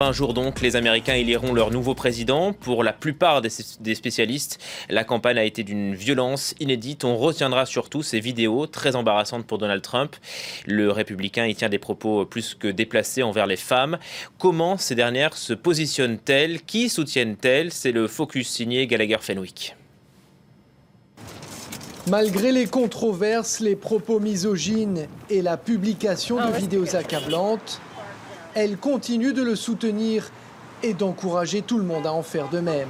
un jour donc, les Américains éliront leur nouveau président. Pour la plupart des spécialistes, la campagne a été d'une violence inédite. On retiendra surtout ces vidéos très embarrassantes pour Donald Trump. Le républicain y tient des propos plus que déplacés envers les femmes. Comment ces dernières se positionnent-elles? Qui soutiennent-elles? C'est le focus signé Gallagher Fenwick. Malgré les controverses, les propos misogynes et la publication de vidéos accablantes, elle continue de le soutenir et d'encourager tout le monde à en faire de même.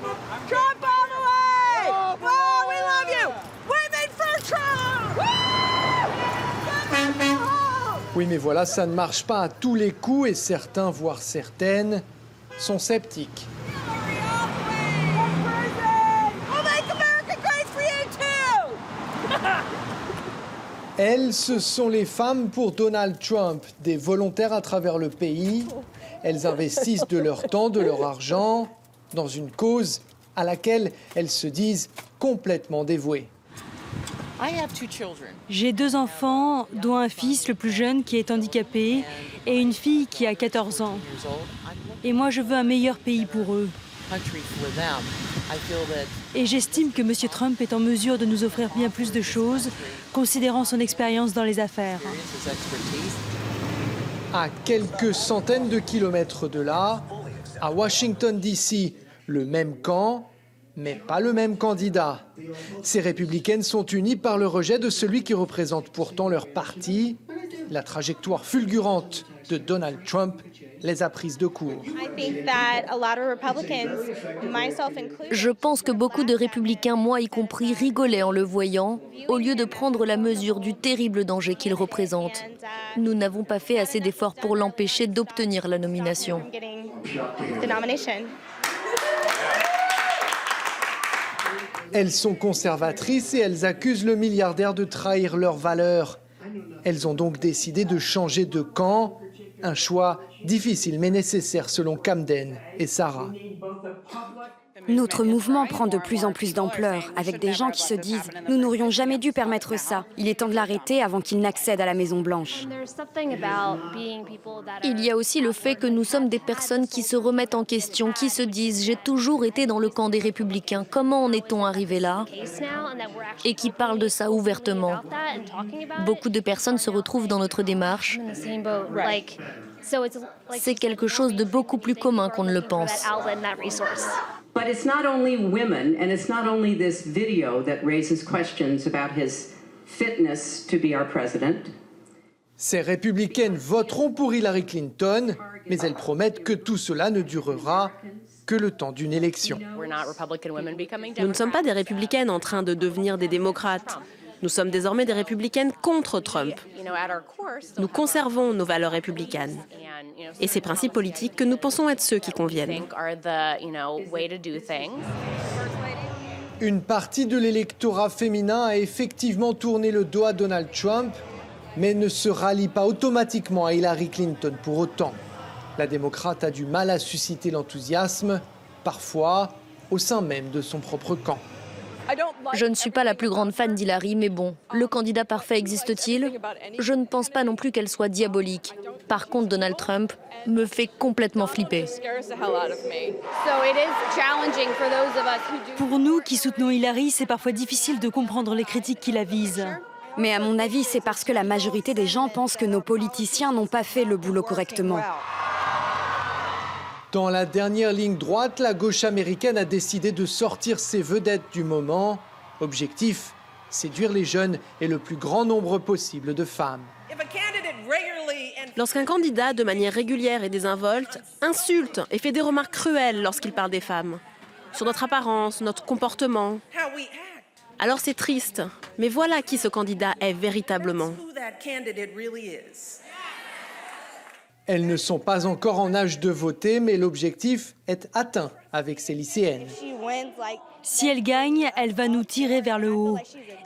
Oui, mais voilà, ça ne marche pas à tous les coups et certains, voire certaines, sont sceptiques. Elles, ce sont les femmes pour Donald Trump, des volontaires à travers le pays. Elles investissent de leur temps, de leur argent, dans une cause à laquelle elles se disent complètement dévouées. J'ai 2 enfants, dont un fils, le plus jeune, qui est handicapé, et une fille qui a 14 ans. Et moi, je veux un meilleur pays pour eux. Et j'estime que M. Trump est en mesure de nous offrir bien plus de choses, considérant son expérience dans les affaires. À quelques centaines de kilomètres de là, à Washington, D.C., le même camp, mais pas le même candidat. Ces républicaines sont unies par le rejet de celui qui représente pourtant leur parti. La trajectoire fulgurante de Donald Trump les a prises de court. Je pense que beaucoup de républicains, moi y compris, rigolaient en le voyant, au lieu de prendre la mesure du terrible danger qu'il représente. Nous n'avons pas fait assez d'efforts pour l'empêcher d'obtenir la nomination. Elles sont conservatrices et elles accusent le milliardaire de trahir leurs valeurs. Elles ont donc décidé de changer de camp. Un choix difficile mais nécessaire selon Camden et Sarah. Notre mouvement prend de plus en plus d'ampleur, avec des gens qui se disent « Nous n'aurions jamais dû permettre ça. Il est temps de l'arrêter avant qu'il n'accède à la Maison-Blanche. » Il y a aussi le fait que nous sommes des personnes qui se remettent en question, qui se disent « J'ai toujours été dans le camp des républicains, comment en est-on arrivé là ?» et qui parlent de ça ouvertement. Beaucoup de personnes se retrouvent dans notre démarche. C'est quelque chose de beaucoup plus commun qu'on ne le pense. But it's not only women, and it's not only this video that raises questions about his fitness to be our president. Ces républicaines voteront pour Hillary Clinton, mais elles promettent que tout cela ne durera que le temps d'une élection. Nous ne sommes pas des républicaines en train de devenir des démocrates. Nous sommes désormais des républicaines contre Trump. Nous conservons nos valeurs républicaines et ces principes politiques que nous pensons être ceux qui conviennent. Une partie de l'électorat féminin a effectivement tourné le dos à Donald Trump, mais ne se rallie pas automatiquement à Hillary Clinton pour autant. La démocrate a du mal à susciter l'enthousiasme, parfois au sein même de son propre camp. Je ne suis pas la plus grande fan d'Hillary, mais bon, le candidat parfait existe-t-il? Je ne pense pas non plus qu'elle soit diabolique. Par contre, Donald Trump me fait complètement flipper. Pour nous qui soutenons Hillary, c'est parfois difficile de comprendre les critiques qui la visent. Mais à mon avis, c'est parce que la majorité des gens pensent que nos politiciens n'ont pas fait le boulot correctement. Dans la dernière ligne droite, la gauche américaine a décidé de sortir ses vedettes du moment. Objectif, séduire les jeunes et le plus grand nombre possible de femmes. Lorsqu'un candidat, de manière régulière et désinvolte, insulte et fait des remarques cruelles lorsqu'il parle des femmes, sur notre apparence, notre comportement, alors c'est triste. Mais voilà qui ce candidat est véritablement. Elles ne sont pas encore en âge de voter, mais l'objectif est atteint avec ces lycéennes. Si elle gagne, elle va nous tirer vers le haut.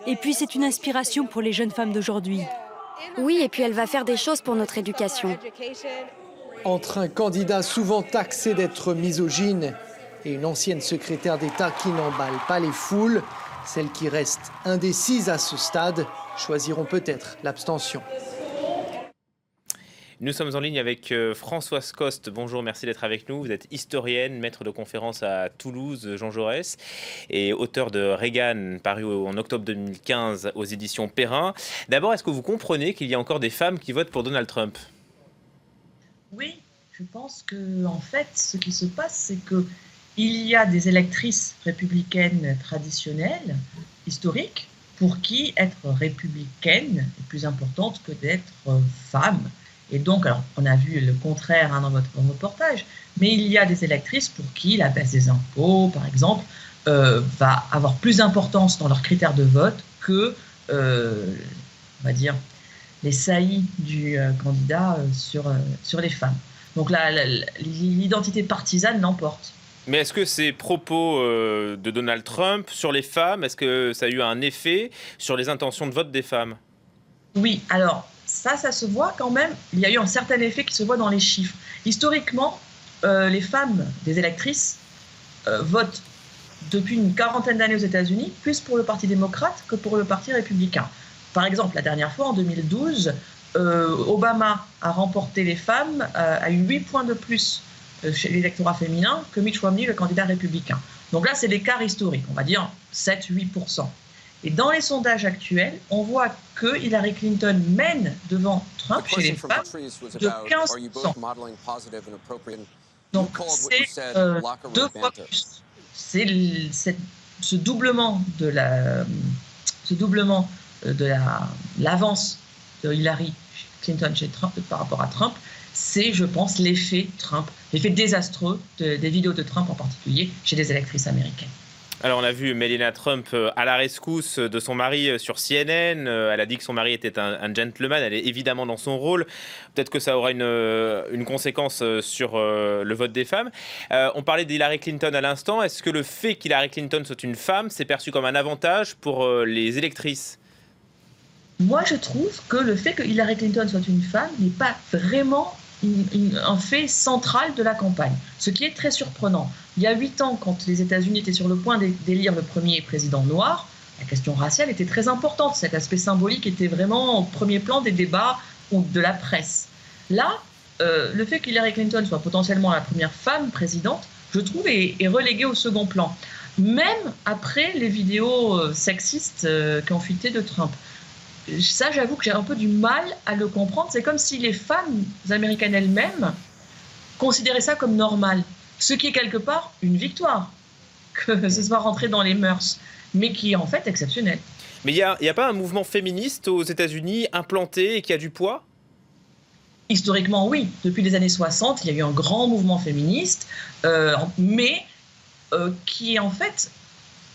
Et puis c'est une inspiration pour les jeunes femmes d'aujourd'hui. Oui, et puis elle va faire des choses pour notre éducation. Entre un candidat souvent taxé d'être misogyne et une ancienne secrétaire d'État qui n'emballe pas les foules, celles qui restent indécises à ce stade choisiront peut-être l'abstention. Nous sommes en ligne avec Françoise Coste. Bonjour, merci d'être avec nous. Vous êtes historienne, maître de conférence à Toulouse, Jean Jaurès, et auteur de Reagan, paru en octobre 2015 aux éditions Perrin. D'abord, est-ce que vous comprenez qu'il y a encore des femmes qui votent pour Donald Trump? Oui, je pense que en fait, ce qui se passe, c'est que il y a des électrices républicaines traditionnelles, historiques, pour qui être républicaine est plus importante que d'être femme. Et donc, alors, on a vu le contraire dans votre reportage, mais il y a des électrices pour qui la baisse des impôts, par exemple, va avoir plus d'importance dans leurs critères de vote que, on va dire, les saillies du candidat sur les femmes. Donc là, l'identité partisane l'emporte. Mais est-ce que ces propos de Donald Trump sur les femmes, est-ce que ça a eu un effet sur les intentions de vote des femmes? Oui, alors ça se voit quand même. Il y a eu un certain effet qui se voit dans les chiffres. Historiquement, les femmes des électrices votent depuis une quarantaine d'années aux États-Unis plus pour le Parti démocrate que pour le Parti républicain. Par exemple, la dernière fois, en 2012, Obama a remporté les femmes à 8 points de plus chez l'électorat féminin que Mitt Romney, le candidat républicain. Donc là, c'est l'écart historique, on va dire 7-8%. Et dans les sondages actuels, on voit que Hillary Clinton mène devant Trump chez les femmes de 15%. Donc c'est 2 fois plus. C'est ce doublement de l'avance de Hillary Clinton chez Trump par rapport à Trump. C'est, je pense, l'effet Trump, l'effet désastreux des vidéos de Trump en particulier chez les électrices américaines. Alors on a vu Melania Trump à la rescousse de son mari sur CNN. Elle a dit que son mari était un gentleman. Elle est évidemment dans son rôle. Peut-être que ça aura une conséquence sur le vote des femmes. On parlait d'Hillary Clinton à l'instant. Est-ce que le fait qu'Hillary Clinton soit une femme, c'est perçu comme un avantage pour les électrices? Moi, je trouve que le fait que Hillary Clinton soit une femme n'est pas vraiment un fait central de la campagne, ce qui est très surprenant. Il y a 8 ans, quand les États-Unis étaient sur le point d'élire le premier président noir, la question raciale était très importante. Cet aspect symbolique était vraiment au premier plan des débats ou de la presse. Là, le fait qu'Hillary Clinton soit potentiellement la première femme présidente, je trouve, est relégué au second plan. Même après les vidéos sexistes qui ont fuité de Trump. Ça, j'avoue que j'ai un peu du mal à le comprendre. C'est comme si les femmes américaines elles-mêmes considéraient ça comme normal. Ce qui est quelque part une victoire, que ce soit rentré dans les mœurs, mais qui est en fait exceptionnel. Mais il n'y a pas un mouvement féministe aux États-Unis implanté et qui a du poids? Historiquement, oui. Depuis les années 60, il y a eu un grand mouvement féministe, mais qui est en fait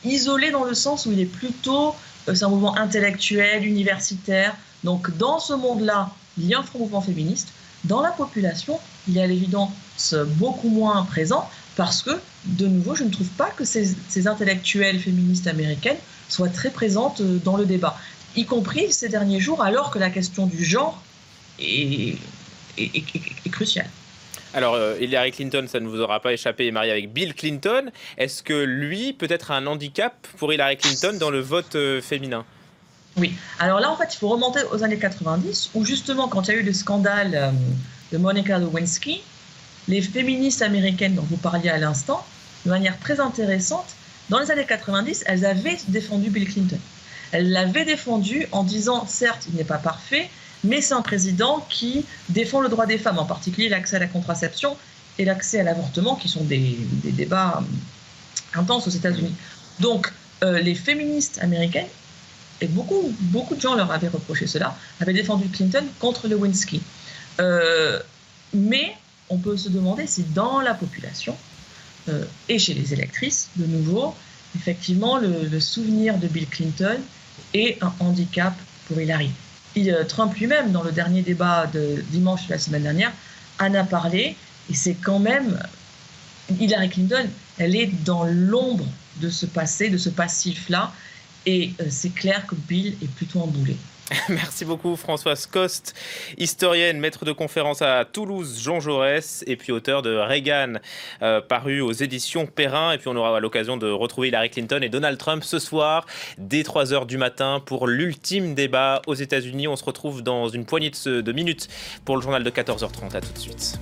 isolé dans le sens où il est plutôt... C'est un mouvement intellectuel, universitaire. Donc, dans ce monde-là, il y a un mouvement féministe. Dans la population, il est à l'évidence beaucoup moins présent parce que, de nouveau, je ne trouve pas que ces intellectuelles féministes américaines soient très présentes dans le débat, y compris ces derniers jours, alors que la question du genre est cruciale. Alors, Hillary Clinton, ça ne vous aura pas échappé, est mariée avec Bill Clinton. Est-ce que lui, peut-être, a un handicap pour Hillary Clinton dans le vote féminin? Oui. Alors là, en fait, il faut remonter aux années 90, où justement, quand il y a eu le scandale de Monica Lewinsky, les féministes américaines dont vous parliez à l'instant, de manière très intéressante, dans les années 90, elles avaient défendu Bill Clinton. Elles l'avaient défendu en disant, certes, il n'est pas parfait, mais c'est un président qui défend le droit des femmes, en particulier l'accès à la contraception et l'accès à l'avortement, qui sont des débats intenses aux États-Unis. Donc, les féministes américaines, et beaucoup de gens leur avaient reproché cela, avaient défendu Clinton contre Lewinsky. Mais on peut se demander si dans la population, et chez les électrices, de nouveau, effectivement, le souvenir de Bill Clinton est un handicap pour Hillary. Trump lui-même, dans le dernier débat de dimanche de la semaine dernière, en a parlé, et c'est quand même... Hillary Clinton, elle est dans l'ombre de ce passé, de ce passif-là, et c'est clair que Bill est plutôt emboulé. Merci beaucoup Françoise Coste, historienne, maître de conférence à Toulouse, Jean Jaurès, et puis auteur de Reagan, paru aux éditions Perrin. Et puis on aura l'occasion de retrouver Hillary Clinton et Donald Trump ce soir, dès 3h du matin, pour l'ultime débat aux États-Unis. On se retrouve dans une poignée de minutes pour le journal de 14h30. À tout de suite.